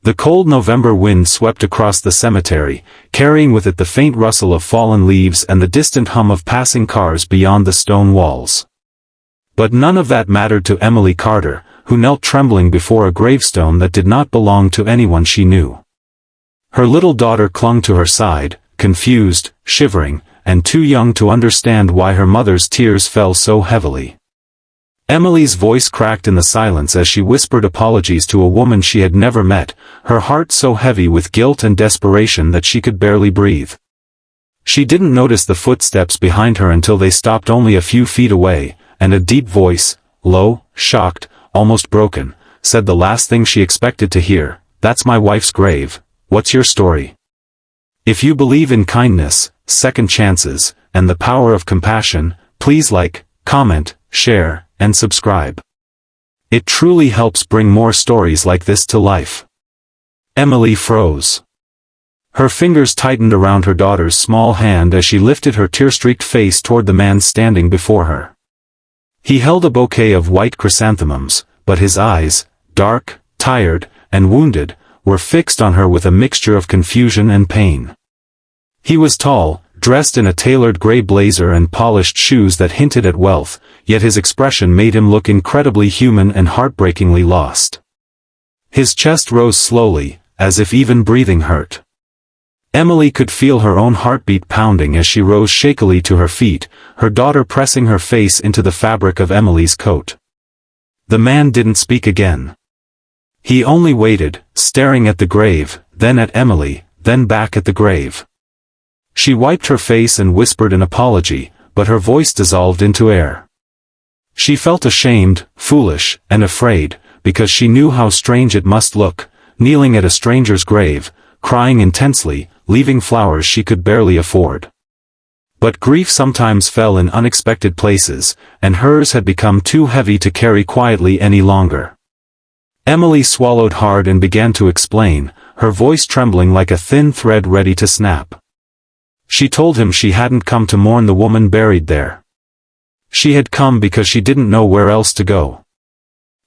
The cold November wind swept across the cemetery, carrying with it the faint rustle of fallen leaves and the distant hum of passing cars beyond the stone walls. But none of that mattered to Emily Carter, who knelt trembling before a gravestone that did not belong to anyone she knew. Her little daughter clung to her side, confused, shivering, and too young to understand why her mother's tears fell so heavily. Emily's voice cracked in the silence as she whispered apologies to a woman she had never met, her heart so heavy with guilt and desperation that she could barely breathe. She didn't notice the footsteps behind her until they stopped only a few feet away, and a deep voice, low, shocked, almost broken, said the last thing she expected to hear, "That's my wife's grave. What's your story? If you believe in kindness, second chances, and the power of compassion, please like, comment, share, and subscribe. It truly helps bring more stories like this to life." Emily froze. Her fingers tightened around her daughter's small hand as she lifted her tear-streaked face toward the man standing before her. He held a bouquet of white chrysanthemums, but his eyes, dark, tired, and wounded, were fixed on her with a mixture of confusion and pain. He was tall, dressed in a tailored gray blazer and polished shoes that hinted at wealth, yet his expression made him look incredibly human and heartbreakingly lost. His chest rose slowly, as if even breathing hurt. Emily could feel her own heartbeat pounding as she rose shakily to her feet, her daughter pressing her face into the fabric of Emily's coat. The man didn't speak again. He only waited, staring at the grave, then at Emily, then back at the grave. She wiped her face and whispered an apology, but her voice dissolved into air. She felt ashamed, foolish, and afraid, because she knew how strange it must look, kneeling at a stranger's grave, crying intensely, leaving flowers she could barely afford. But grief sometimes fell in unexpected places, and hers had become too heavy to carry quietly any longer. Emily swallowed hard and began to explain, her voice trembling like a thin thread ready to snap. She told him she hadn't come to mourn the woman buried there. She had come because she didn't know where else to go.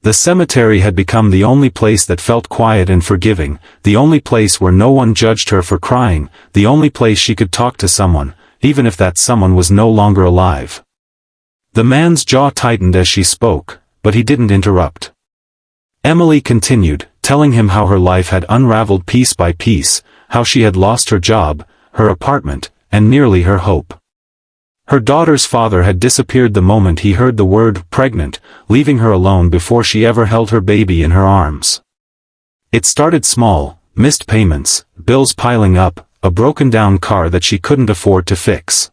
The cemetery had become the only place that felt quiet and forgiving, the only place where no one judged her for crying, the only place she could talk to someone, even if that someone was no longer alive. The man's jaw tightened as she spoke, but he didn't interrupt. Emily continued, telling him how her life had unraveled piece by piece, how she had lost her job, her apartment, and nearly her hope. Her daughter's father had disappeared the moment he heard the word pregnant, leaving her alone before she ever held her baby in her arms. It started small, missed payments, bills piling up, a broken-down car that she couldn't afford to fix.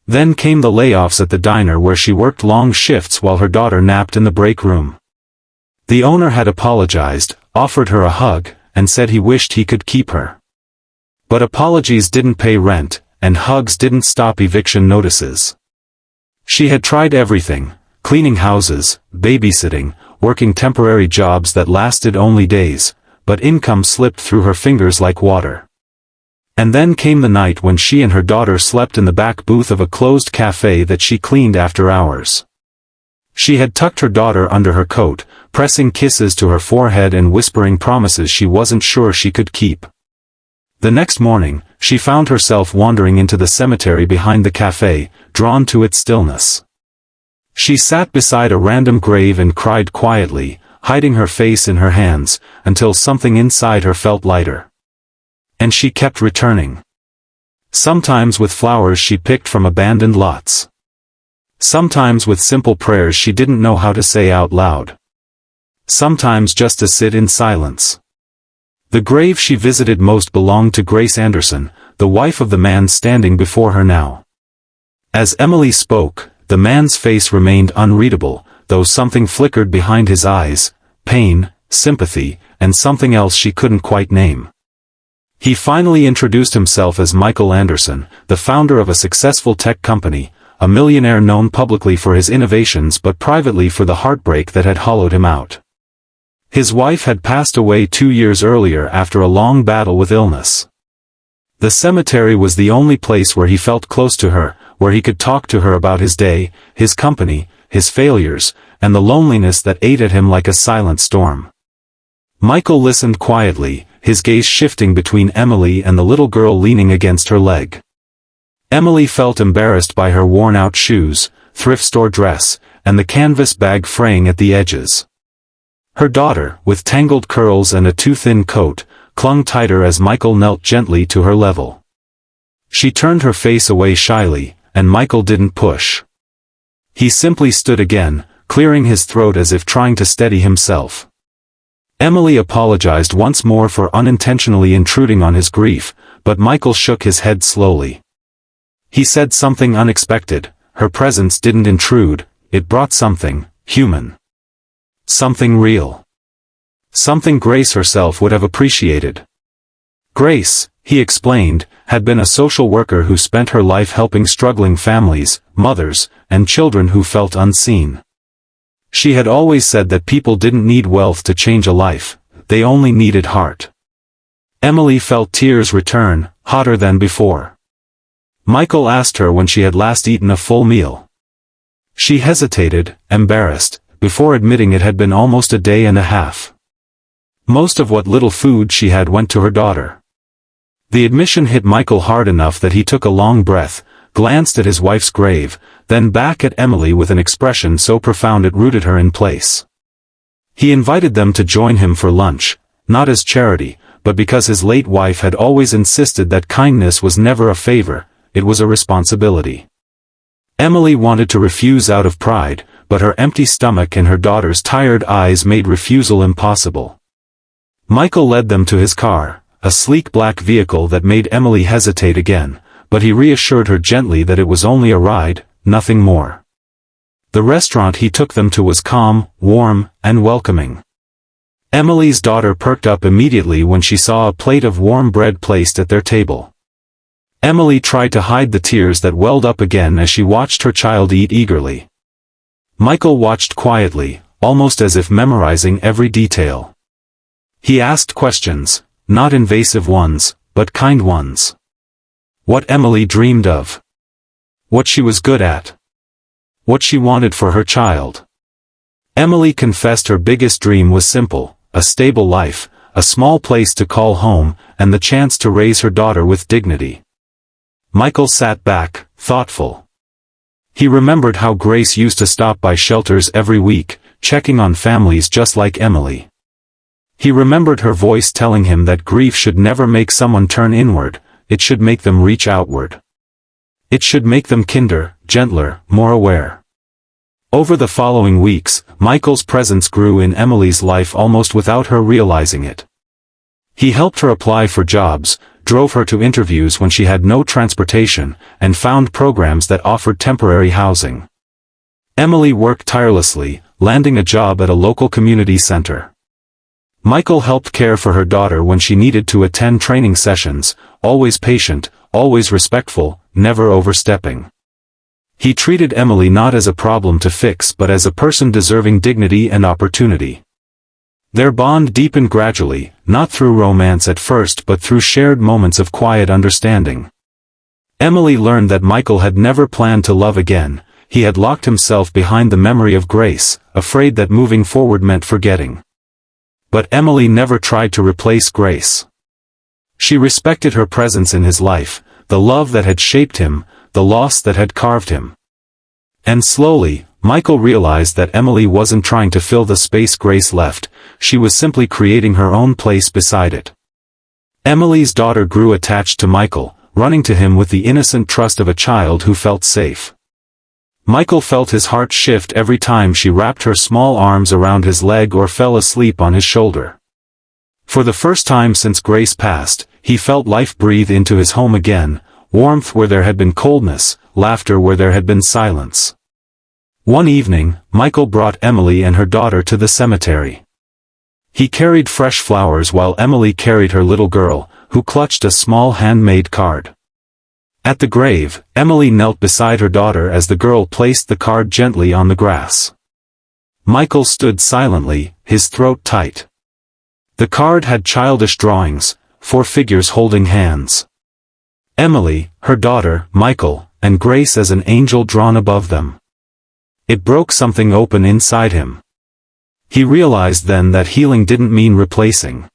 Then came the layoffs at the diner where she worked long shifts while her daughter napped in the break room. The owner had apologized, offered her a hug, and said he wished he could keep her. But apologies didn't pay rent, and hugs didn't stop eviction notices. She had tried everything, cleaning houses, babysitting, working temporary jobs that lasted only days, but income slipped through her fingers like water. And then came the night when she and her daughter slept in the back booth of a closed cafe that she cleaned after hours. She had tucked her daughter under her coat, pressing kisses to her forehead and whispering promises she wasn't sure she could keep. The next morning, she found herself wandering into the cemetery behind the cafe, drawn to its stillness. She sat beside a random grave and cried quietly, hiding her face in her hands, until something inside her felt lighter. And she kept returning. Sometimes with flowers she picked from abandoned lots. Sometimes with simple prayers she didn't know how to say out loud. Sometimes just to sit in silence. The grave she visited most belonged to Grace Anderson, the wife of the man standing before her now. As Emily spoke, the man's face remained unreadable, though something flickered behind his eyes, pain, sympathy, and something else she couldn't quite name. He finally introduced himself as Michael Anderson, the founder of a successful tech company, a millionaire known publicly for his innovations but privately for the heartbreak that had hollowed him out. His wife had passed away 2 years earlier after a long battle with illness. The cemetery was the only place where he felt close to her, where he could talk to her about his day, his company, his failures, and the loneliness that ate at him like a silent storm. Michael listened quietly, his gaze shifting between Emily and the little girl leaning against her leg. Emily felt embarrassed by her worn-out shoes, thrift store dress, and the canvas bag fraying at the edges. Her daughter, with tangled curls and a too-thin coat, clung tighter as Michael knelt gently to her level. She turned her face away shyly, and Michael didn't push. He simply stood again, clearing his throat as if trying to steady himself. Emily apologized once more for unintentionally intruding on his grief, but Michael shook his head slowly. He said something unexpected. Her presence didn't intrude, it brought something human. Something real. Something Grace herself would have appreciated. Grace, he explained, had been a social worker who spent her life helping struggling families, mothers, and children who felt unseen. She had always said that people didn't need wealth to change a life, they only needed heart. Emily felt tears return, hotter than before. Michael asked her when she had last eaten a full meal. She hesitated, embarrassed, before admitting it had been almost a day and a half. Most of what little food she had went to her daughter. The admission hit Michael hard enough that he took a long breath, glanced at his wife's grave, then back at Emily with an expression so profound it rooted her in place. He invited them to join him for lunch, not as charity, but because his late wife had always insisted that kindness was never a favor, it was a responsibility. Emily wanted to refuse out of pride, but her empty stomach and her daughter's tired eyes made refusal impossible. Michael led them to his car, a sleek black vehicle that made Emily hesitate again, but he reassured her gently that it was only a ride, nothing more. The restaurant he took them to was calm, warm, and welcoming. Emily's daughter perked up immediately when she saw a plate of warm bread placed at their table. Emily tried to hide the tears that welled up again as she watched her child eat eagerly. Michael watched quietly, almost as if memorizing every detail. He asked questions, not invasive ones, but kind ones. What Emily dreamed of. What she was good at. What she wanted for her child. Emily confessed her biggest dream was simple, a stable life, a small place to call home, and the chance to raise her daughter with dignity. Michael sat back, thoughtful. He remembered how Grace used to stop by shelters every week, checking on families just like Emily. He remembered her voice telling him that grief should never make someone turn inward, it should make them reach outward. It should make them kinder, gentler, more aware. Over the following weeks, Michael's presence grew in Emily's life almost without her realizing it. He helped her apply for jobs, drove her to interviews when she had no transportation, and found programs that offered temporary housing. Emily worked tirelessly, landing a job at a local community center. Michael helped care for her daughter when she needed to attend training sessions, always patient, always respectful, never overstepping. He treated Emily not as a problem to fix but as a person deserving dignity and opportunity. Their bond deepened gradually, not through romance at first but through shared moments of quiet understanding. Emily learned that Michael had never planned to love again, he had locked himself behind the memory of Grace, afraid that moving forward meant forgetting. But Emily never tried to replace Grace. She respected her presence in his life, the love that had shaped him, the loss that had carved him. And slowly, Michael realized that Emily wasn't trying to fill the space Grace left, she was simply creating her own place beside it. Emily's daughter grew attached to Michael, running to him with the innocent trust of a child who felt safe. Michael felt his heart shift every time she wrapped her small arms around his leg or fell asleep on his shoulder. For the first time since Grace passed, he felt life breathe into his home again, warmth where there had been coldness, laughter where there had been silence. One evening, Michael brought Emily and her daughter to the cemetery. He carried fresh flowers while Emily carried her little girl, who clutched a small handmade card. At the grave, Emily knelt beside her daughter as the girl placed the card gently on the grass. Michael stood silently, his throat tight. The card had childish drawings, 4 figures holding hands. Emily, her daughter, Michael, and Grace as an angel drawn above them. It broke something open inside him. He realized then that healing didn't mean replacing.